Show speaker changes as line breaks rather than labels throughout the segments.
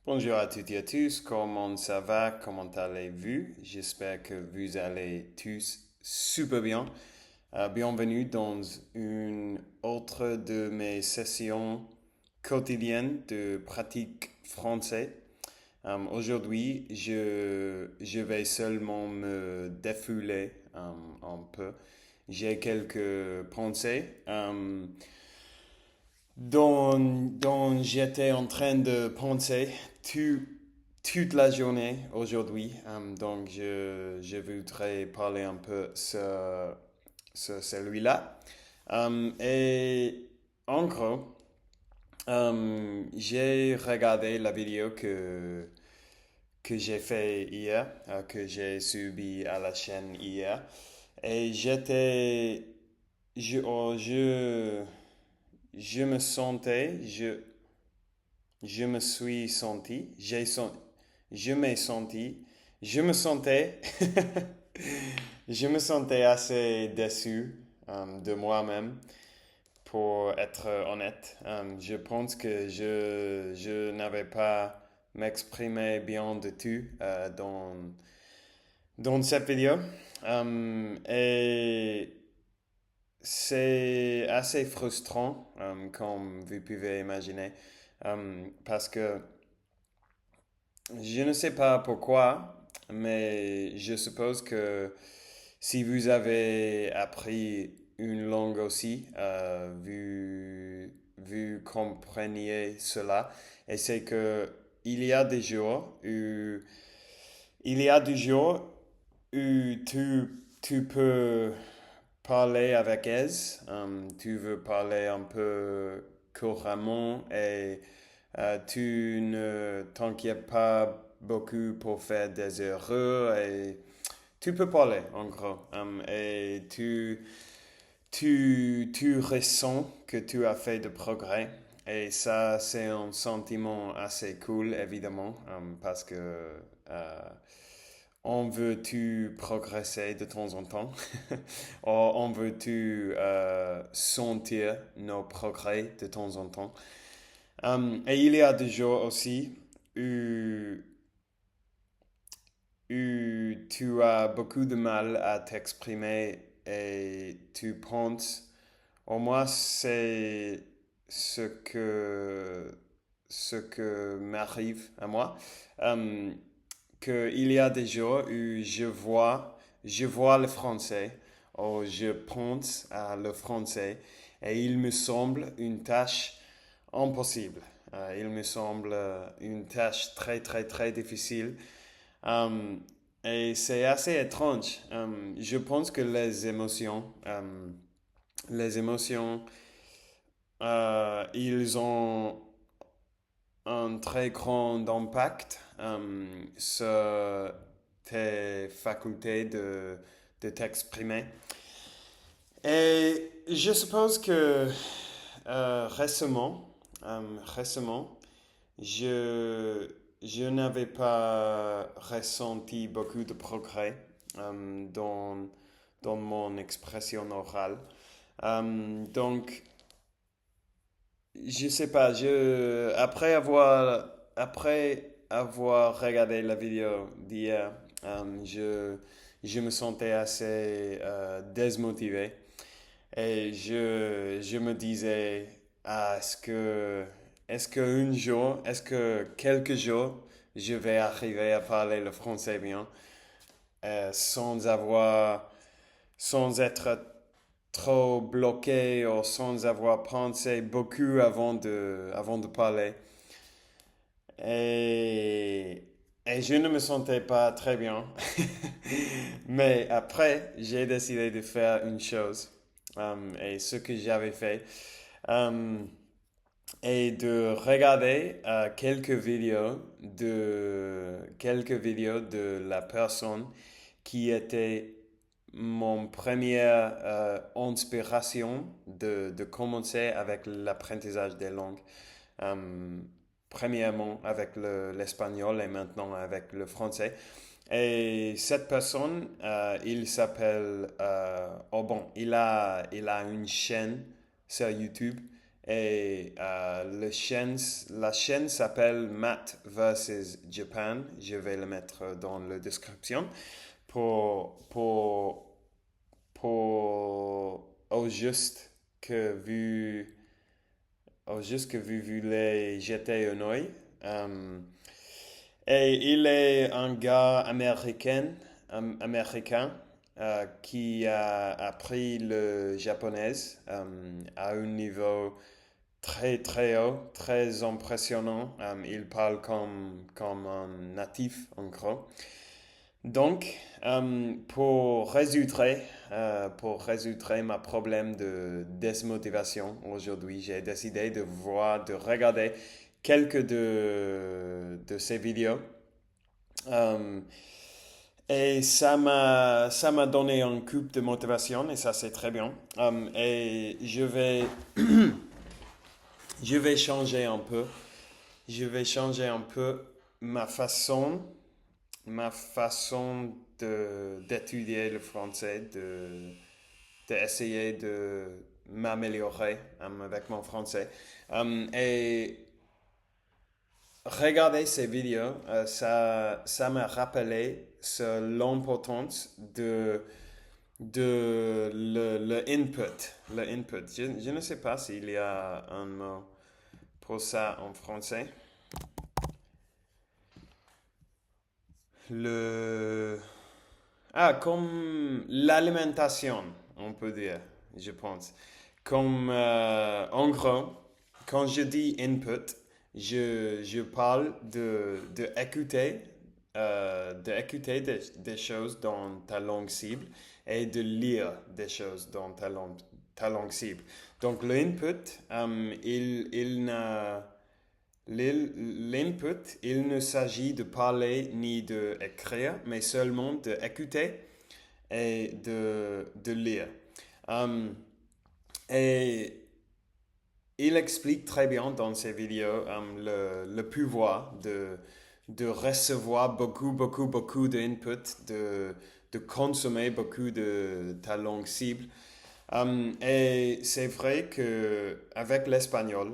Bonjour à toutes et à tous, comment ça va, comment allez-vous? J'espère que vous allez tous super bien. Bienvenue dans une autre de mes sessions quotidiennes de pratique français. Aujourd'hui, je vais seulement me défouler un peu. J'ai quelques pensées dont j'étais en train de penser tout- toute la journée aujourd'hui. Donc, je voudrais parler un peu sur celui-là. Et en gros, j'ai regardé la vidéo que j'ai fait hier, que j'ai subi à la chaîne hier. Et oh, je me sentais, je me suis senti, je m'ai senti, je me sentais, je me sentais assez déçu de moi-même, pour être honnête. Je pense que je n'avais pas m'exprimer bien du tout dans cette vidéo. Et c'est assez frustrant, comme vous pouvez imaginer, parce que je ne sais pas pourquoi, mais je suppose que si vous avez appris une langue aussi, vous compreniez cela. Et c'est que il y a des jours où, il y a des jours où tu peux parler avec aise, tu veux parler un peu couramment et tu ne t'inquiètes pas beaucoup pour faire des erreurs et tu peux parler en gros. Et tu ressens que tu as fait de progrès. Et ça, c'est un sentiment assez cool, évidemment, parce que on veut-tu progresser de temps en temps? On veut-tu sentir nos progrès de temps en temps? Et il y a des jours aussi où, où tu as beaucoup de mal à t'exprimer et tu penses, au moins c'est ce ce que m'arrive à moi. Euh, Qu'il y a des jours où je vois le français, ou je pense à le français, et il me semble une tâche impossible. Il me semble une tâche très, très, très difficile. Euh, et c'est assez étrange. Je pense que les émotions, ils ont un très grand impact sur tes facultés de t'exprimer. Et je suppose que récemment, je, je n'avais pas ressenti beaucoup de progrès dans mon expression orale. Donc, je sais pas, après avoir regardé la vidéo d'hier, je me sentais assez désmotivé et je me disais, ah, est-ce que quelques jours, je vais arriver à parler le français bien, sans sans être trop bloqué ou sans avoir pensé beaucoup avant de parler. Et, et je ne me sentais pas très bien. Mais après, j'ai décidé de faire une chose. Et ce que j'avais fait, euh, est de regarder quelques vidéos de la personne qui était mon première inspiration de commencer avec l'apprentissage des langues. Euh, Premièrement avec l'espagnol et maintenant avec le français. Et cette personne, il s'appelle, oh bon, il a une chaîne sur YouTube Et la chaîne s'appelle Matt vs Japan. Je vais le mettre dans la description pour, pour, pour au juste que vous voulez jeter un œil. Euh, et il est un gars américain qui a appris le japonais à un niveau très très haut, très impressionnant. Il parle comme un natif en gros. Donc, pour résoudre ma problème de démotivation aujourd'hui, j'ai décidé de regarder quelques de ces vidéos. Euh, et ça m'a donné un coup de motivation et ça c'est très bien. Et je vais changer un peu. Je vais changer un peu ma façon d'étudier le français, d'essayer de m'améliorer avec mon français. Et regarder ces vidéos, ça m'a rappelé l'importance de le input. Le input. Je ne sais pas s'il y a un mot pour ça en français. Le, comme l'alimentation, on peut dire, je pense. Comme, en gros, quand je dis input, je parle d'écouter des choses dans ta langue cible et de lire des choses dans ta langue cible. Donc, l'input, il n'a l'input, il ne s'agit de parler ni d'écrire, mais seulement d'écouter et de lire. Um, et il explique très bien dans ses vidéos le pouvoir de recevoir beaucoup d'input, de consommer beaucoup de ta langue cible. Et c'est vrai que avec l'espagnol,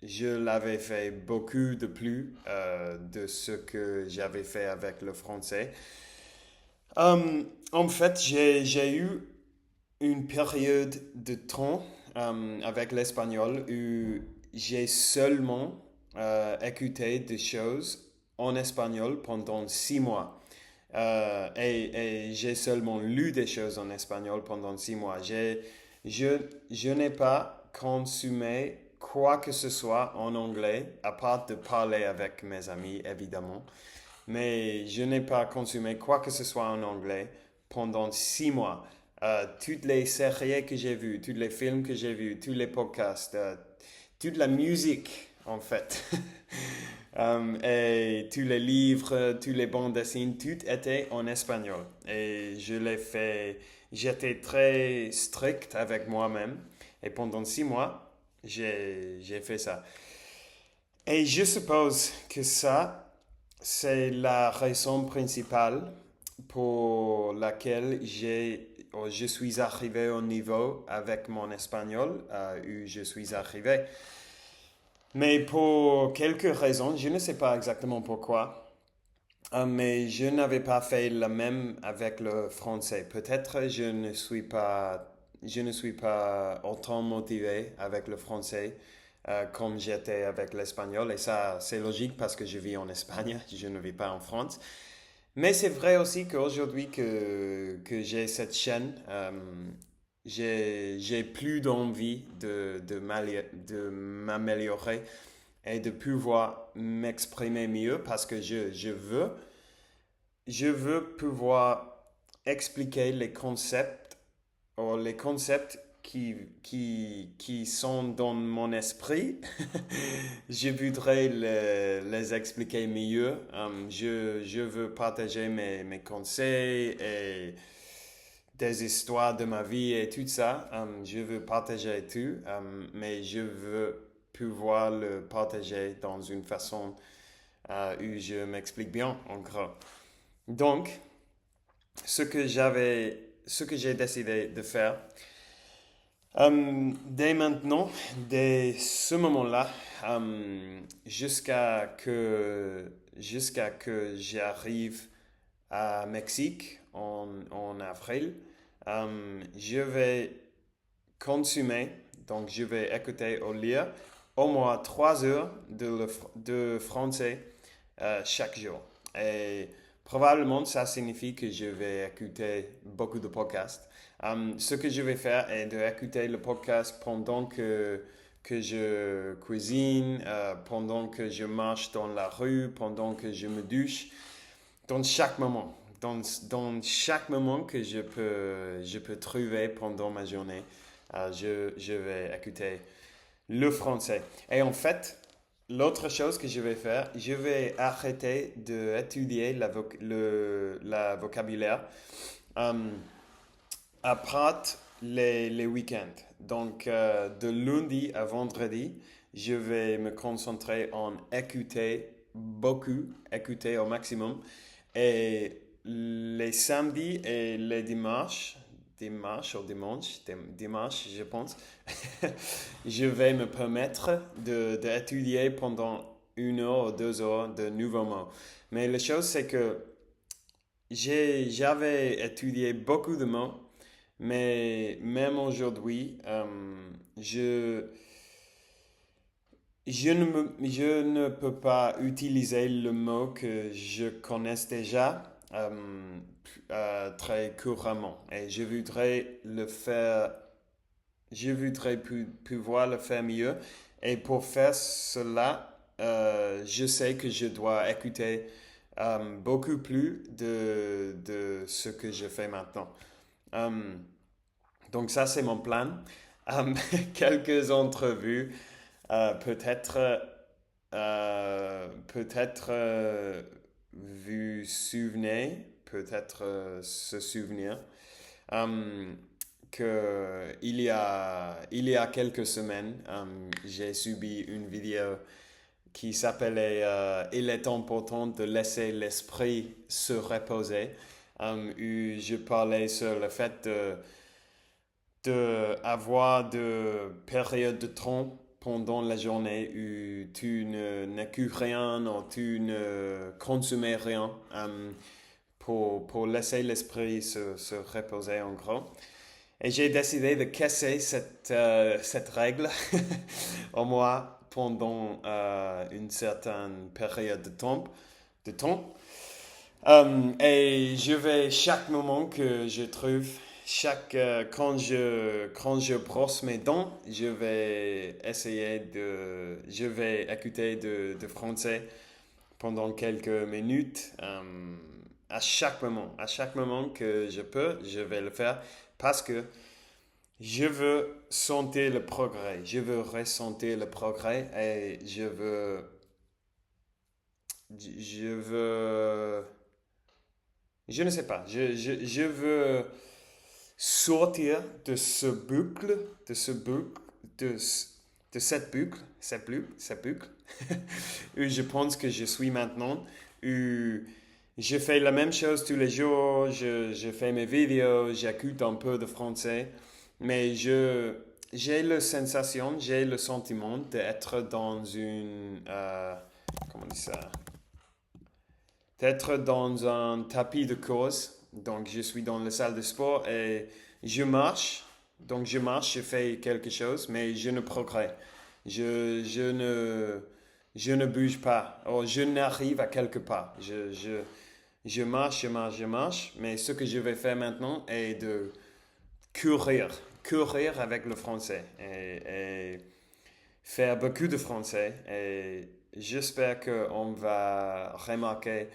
je l'avais fait beaucoup de plus de ce que j'avais fait avec le français. En fait, j'ai eu une période de temps avec l'espagnol où j'ai seulement écouté des choses en espagnol pendant 6 mois. Et j'ai seulement lu des choses en espagnol pendant 6 mois. Je, je n'ai pas consommé quoi que ce soit en anglais, à part de parler avec mes amis, évidemment. Mais je n'ai pas consommé quoi que ce soit en anglais pendant 6 mois. Toutes les séries que j'ai vues, tous les films que j'ai vus, tous les podcasts, toute la musique, en fait. Et tous les livres, tous les bandes dessinées, tout était en espagnol. Et je l'ai fait, j'étais très strict avec moi-même. Et pendant 6 mois, j'ai fait ça. Et je suppose que ça, c'est la raison principale pour laquelle je suis arrivé au niveau avec mon espagnol où je suis arrivé. Mais pour quelques raisons, je ne sais pas exactement pourquoi, mais je n'avais pas fait le même avec le français. Peut-être je ne suis pas autant motivé avec le français comme j'étais avec l'espagnol. Et ça, c'est logique parce que je vis en Espagne, je ne vis pas en France. Mais c'est vrai aussi qu'aujourd'hui que j'ai cette chaîne, j'ai plus d'envie de m'améliorer et de pouvoir m'exprimer mieux parce que je veux pouvoir expliquer les concepts qui sont dans mon esprit. Je voudrais les expliquer mieux. Je veux partager mes conseils et des histoires de ma vie et tout ça. Je veux partager tout, mais je veux pouvoir le partager dans une façon où je m'explique bien, en gros. Donc, ce que j'ai décidé de faire, Dès maintenant, dès ce moment-là, jusqu'à que j'arrive à Mexique en avril, je vais consommer, donc je vais écouter au lire au moins 3 heures de français chaque jour. Et probablement, ça signifie que je vais écouter beaucoup de podcasts. Ce que je vais faire est d'écouter le podcast pendant que je cuisine, pendant que je marche dans la rue, pendant que je me douche, dans chaque moment. Dans chaque moment que je peux trouver pendant ma journée, je vais écouter le français. Et en fait, l'autre chose que je vais faire, je vais arrêter d'étudier la vocabulaire euh, après les week-ends. Donc, de lundi à vendredi, je vais me concentrer en écouter beaucoup, écouter au maximum. Et les samedis et les dimanche, je pense, je vais me permettre d'étudier pendant 1 heure ou 2 heures de nouveaux mots. Mais la chose, c'est que j'avais étudié beaucoup de mots, mais même aujourd'hui, je ne peux pas utiliser le mot que je connais déjà très couramment. Et je voudrais pouvoir le faire mieux. Et pour faire cela, je sais que je dois écouter beaucoup plus de ce que je fais maintenant. Euh, donc ça, c'est mon plan. Euh, Quelques entrevues, peut-être, vous souvenez, peut-être se souvenir euh, que il y a quelques semaines, j'ai subi une vidéo qui s'appelait Il est important de laisser l'esprit se reposer, où je parlais sur le fait de avoir de périodes de temps pendant la journée où tu n'écoutes rien ou tu ne consommes rien pour laisser l'esprit se reposer en gros. Et j'ai décidé de casser cette règle au moins pendant une certaine période de temps. Et je vais, chaque moment que je trouve, quand je brosse mes dents, je vais écouter de français pendant quelques minutes, à chaque moment que je peux, je vais le faire parce que je veux sentir le progrès, je veux ressentir le progrès et je veux, je ne sais pas, je veux sortir de ce boucle, de, de cette boucle, où je pense que je suis maintenant, où je fais la même chose tous les jours, je fais mes vidéos, j'écoute un peu de français, mais j'ai la sensation, j'ai le sentiment d'être dans comment on dit ça, d'être dans un tapis de course. Donc, je suis dans la salle de sport et je marche. Donc, je fais quelque chose, mais je ne progresse. Je, je ne, je ne bouge pas. Ou je n'arrive à quelque part. Je marche. Mais ce que je vais faire maintenant est de courir. Courir avec le français. Et faire beaucoup de français. Et j'espère qu'on va remarquer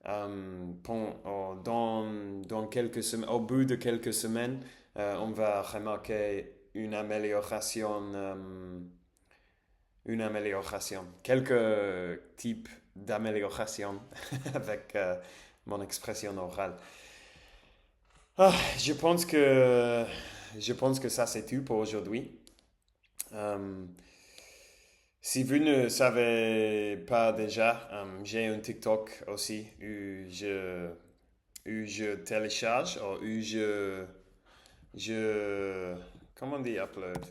dans quelques semaines, au bout de quelques semaines, on va remarquer une amélioration, quelques types d'amélioration avec mon expression orale. Ah, je pense que ça c'est tout pour aujourd'hui. Euh, Si vous ne savez pas déjà, j'ai un TikTok aussi où je télécharge ou je comment on dit upload?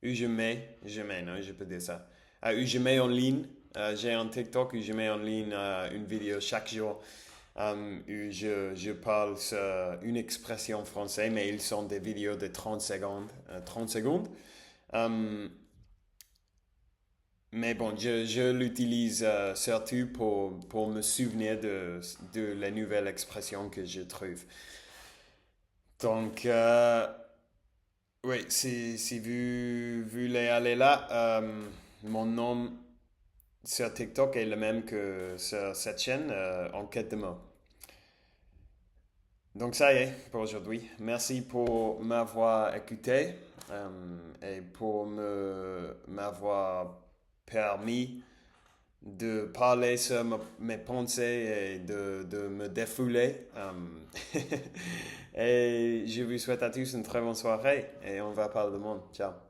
Où je mets, non, je peux dire ça. Où je mets en ligne, j'ai un TikTok où je mets en ligne une vidéo chaque jour où je parle sur une expression française, mais ils sont des vidéos de 30 secondes. 30 secondes. Mais bon, je l'utilise surtout pour me souvenir de la nouvelle expression que je trouve. Donc, oui, si vous voulez aller là, mon nom sur TikTok est le même que sur cette chaîne, Enquête de mots. Donc ça y est pour aujourd'hui. Merci pour m'avoir écouté et pour m'avoir permis de parler sur mes pensées et de me défouler. Et je vous souhaite à tous une très bonne soirée et on va parler de monde. Ciao.